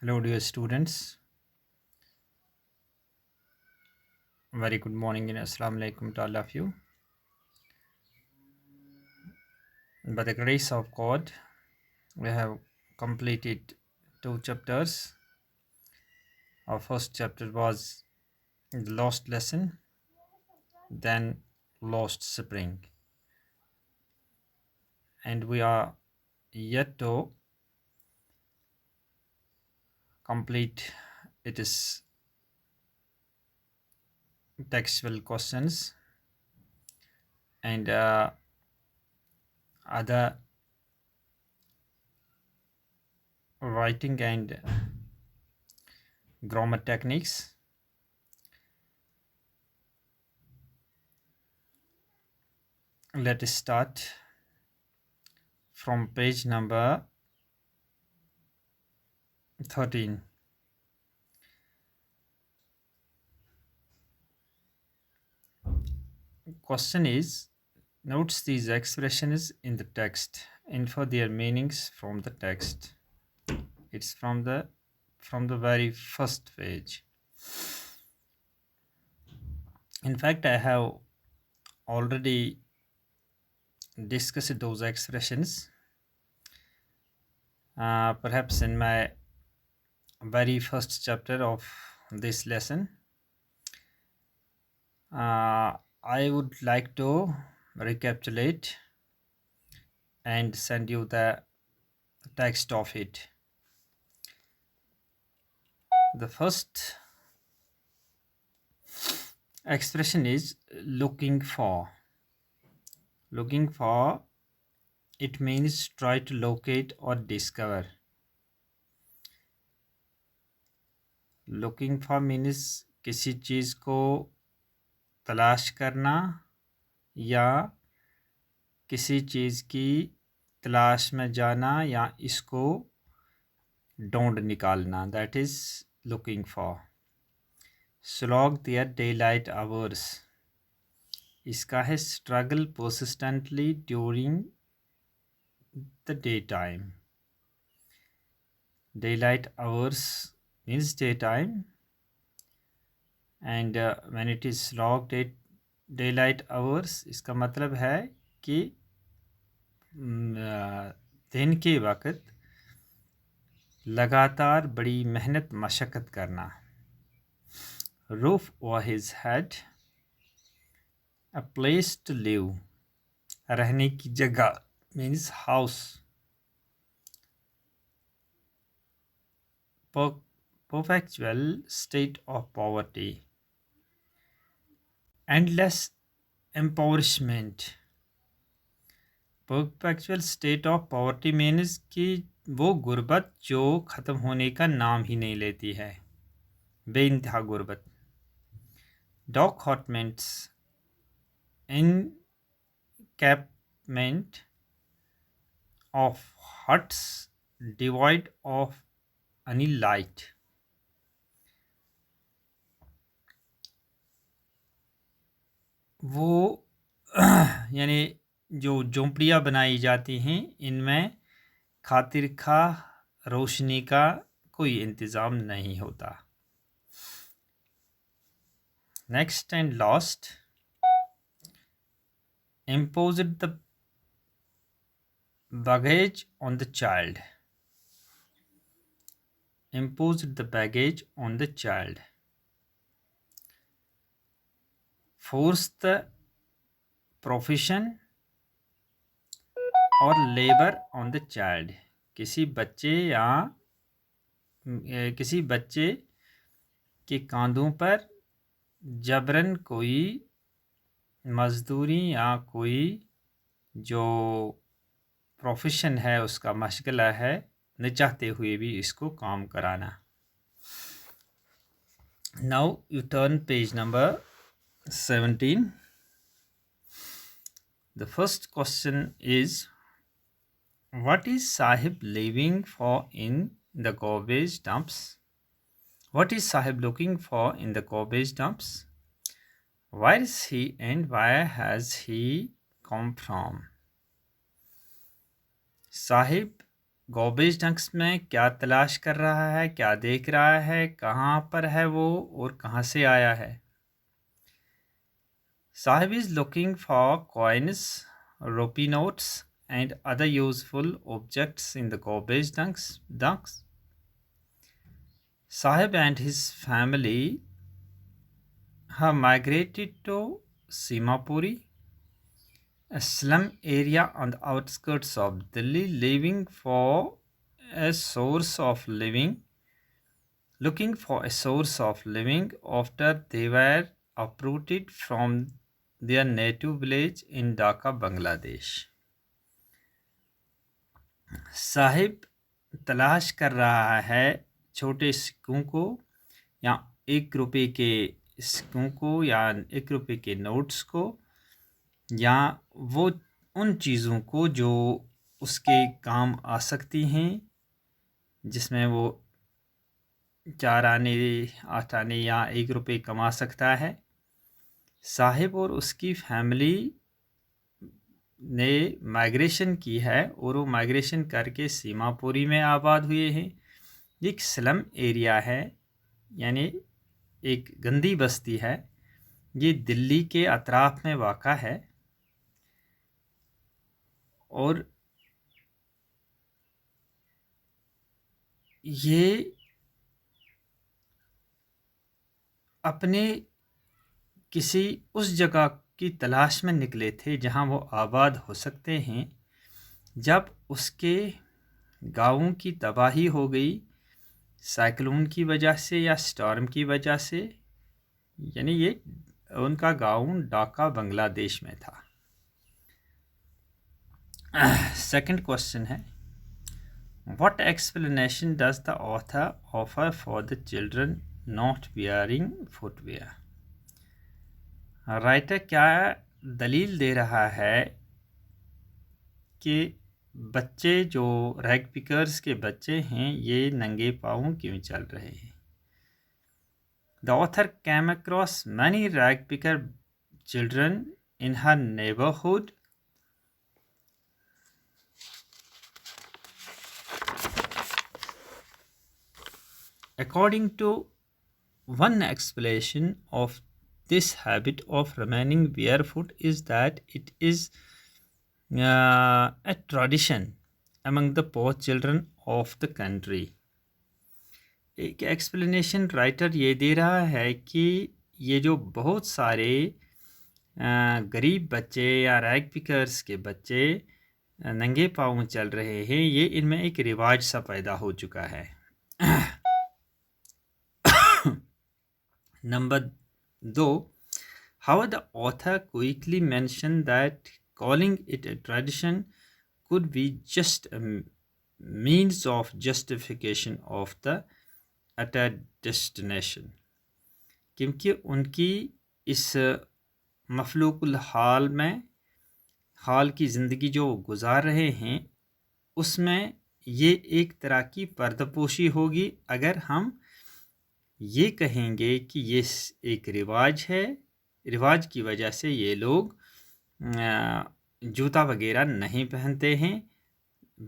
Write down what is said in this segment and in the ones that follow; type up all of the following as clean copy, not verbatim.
Hello, dear students. Very good morning and Assalamu alaikum to all of you. By the grace of God, we have completed two chapters. Our first chapter was the lost lesson, then lost spring, and we are yet to complete its textual questions and other writing and grammar techniques. Let us start from page number 13. Question is, notes these expressions in the text, infer their meanings from the text. It's from the very first page. In fact, I have already discussed those expressions, perhaps in my very first chapter of this lesson. I would like to recapitulate and send you the text of it. The first expression is looking for. Looking for, it means try to locate or discover. Looking for means किसी चीज़ को तलाश करना या किसी चीज़ की तलाश में जाना या इसको ढूंढ निकालना. That is looking for. Slog their daylight hours. इसका है struggle persistently during the daytime. Daylight hours means daytime, and when it is logged at daylight hours, इसका मतलब है कि दिन के वक्त लगातार बड़ी मेहनत मशक्क़त करना. Roof over his head, a place to live, रहने की जगह means house. Perpetual state of poverty. Endless impoverishment. Perpetual state of poverty means कि वो गुर्बत जो ख़त्म होने का नाम ही नहीं लेती है, बेइंतहा गुर्बत. Dockhottments, encampment of huts devoid of any light. वो यानी जो झोंपड़ियाँ बनाई जाती हैं, इनमें खातिर खा रोशनी का कोई इंतज़ाम नहीं होता. Next and last, imposed the baggage on the child. Imposed the baggage on the child. Force the profession or labor on the child. किसी बच्चे के कांधों पर जबरन कोई मजदूरी या कोई जो प्रोफेशन है उसका मशगला है, न चाहते हुए भी इसको काम कराना. Now you turn page number 17. The first question is, what is Sahib leaving for in the garbage dumps? What is Sahib looking for in the garbage dumps? Where is he and where has he come from? Sahib garbage dumps में क्या तलाश कर रहा है, क्या देख रहा है, कहाँ पर है वो और कहाँ से आया है? Sahib is looking for coins, rupee notes and other useful objects in the garbage dumps. Sahib and his family have migrated to Simapuri, a slum area on the outskirts of Delhi, living for a source of living, looking for a source of living after they were uprooted from their native village in Dhaka, Bangladesh. Sahib तलाश कर रहा है छोटे सिक्कों को या 1 रुपये के सिक्कों को या 1 रुपये के नोट्स को या वो उन चीज़ों को जो उसके काम आ सकती हैं, जिसमें वो 4 आने 8 आने या 1 रुपये कमा सकता है। साहिब और उसकी फैमिली ने माइग्रेशन की है और वो माइग्रेशन करके सीमापुरी में आबाद हुए हैं। एक स्लम एरिया है, यानी एक गंदी बस्ती है। ये दिल्ली के अतराफ में वाक़ा है और ये अपने किसी उस जगह की तलाश में निकले थे जहां वो आबाद हो सकते हैं, जब उसके गाँवों की तबाही हो गई साइक्लोन की वजह से या स्टॉर्म की वजह से। यानी ये उनका गाँव ढाका बांग्लादेश में था। सेकंड क्वेश्चन है, What explanation does the author offer for the children not wearing footwear? Writer क्या दलील दे रहा है कि बच्चे जो रैग पिकर्स के बच्चे हैं ये नंगे पाँव क्यों चल रहे हैं? The author came across many rag picker children in her neighborhood. According to one explanation of this habit of remaining barefoot is that it is a tradition among the poor children of the country. एक explanation writer ये दे रहा है कि ये जो बहुत सारे गरीब बच्चे या रैग पिकर्स के बच्चे नंगे पाँव चल रहे हैं, ये इनमें एक रिवाज सा पैदा हो चुका है। Number 2, how the author quickly mentioned that calling it a tradition could be just a means of justification of the utter destination, क्योंकि उनकी इस मफलूकुल हाल में हाल की ज़िंदगी जो गुजार रहे हैं उसमें ये एक तरह की पर्दपोशी होगी अगर हम ये कहेंगे कि ये एक रिवाज है, रिवाज की वजह से ये लोग जूता वगैरह नहीं पहनते हैं।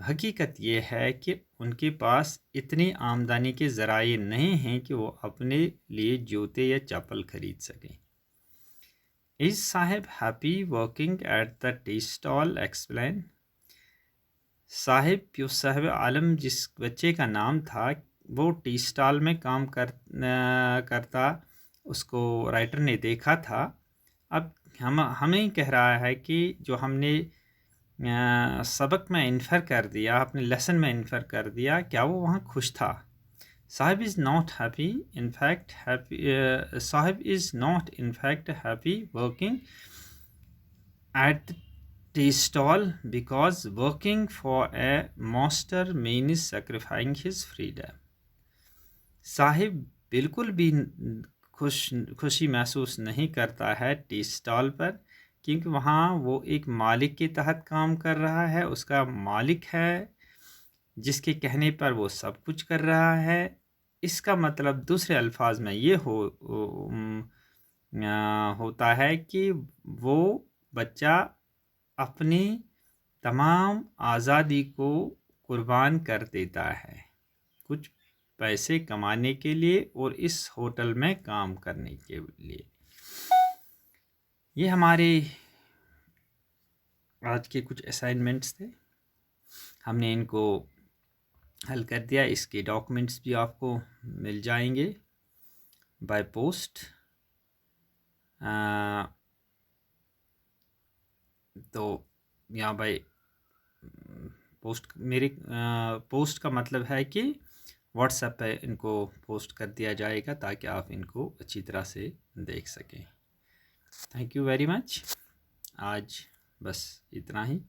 हकीकत ये है कि उनके पास इतनी आमदनी के ज़राए नहीं हैं कि वो अपने लिए जूते या चप्पल खरीद सकें। Is Sahib happy working at the tea stall? Explain. Sahib प्यूस साहिब आलम जिस बच्चे का नाम था वो टी स्टॉल में काम करता उसको राइटर ने देखा था। अब हमें कह रहा है कि जो हमने सबक में इन्फर कर दिया, अपने लेसन में इन्फर कर दिया, क्या वो वहाँ खुश था? Sahib is not happy, in fact happy Sahib is not in fact happy working at tea stall because working for a master means sacrificing his freedom. Sahib बिल्कुल भी खुशी महसूस नहीं करता है टी स्टॉल पर, क्योंकि वहाँ वो एक मालिक के तहत काम कर रहा है। उसका मालिक है जिसके कहने पर वो सब कुछ कर रहा है। इसका मतलब दूसरे अल्फाज में ये होता है कि वो बच्चा अपनी तमाम आज़ादी को कुर्बान कर देता है कुछ पैसे कमाने के लिए और इस होटल में काम करने के लिए। ये हमारे आज के कुछ असाइनमेंट्स थे, हमने इनको हल कर दिया। इसके डॉक्यूमेंट्स भी आपको मिल जाएंगे बाय पोस्ट। तो यहाँ बाय पोस्ट, मेरे पोस्ट का मतलब है कि व्हाट्सएप पे इनको पोस्ट कर दिया जाएगा ताकि आप इनको अच्छी तरह से देख सकें। Thank you very much. आज बस इतना ही।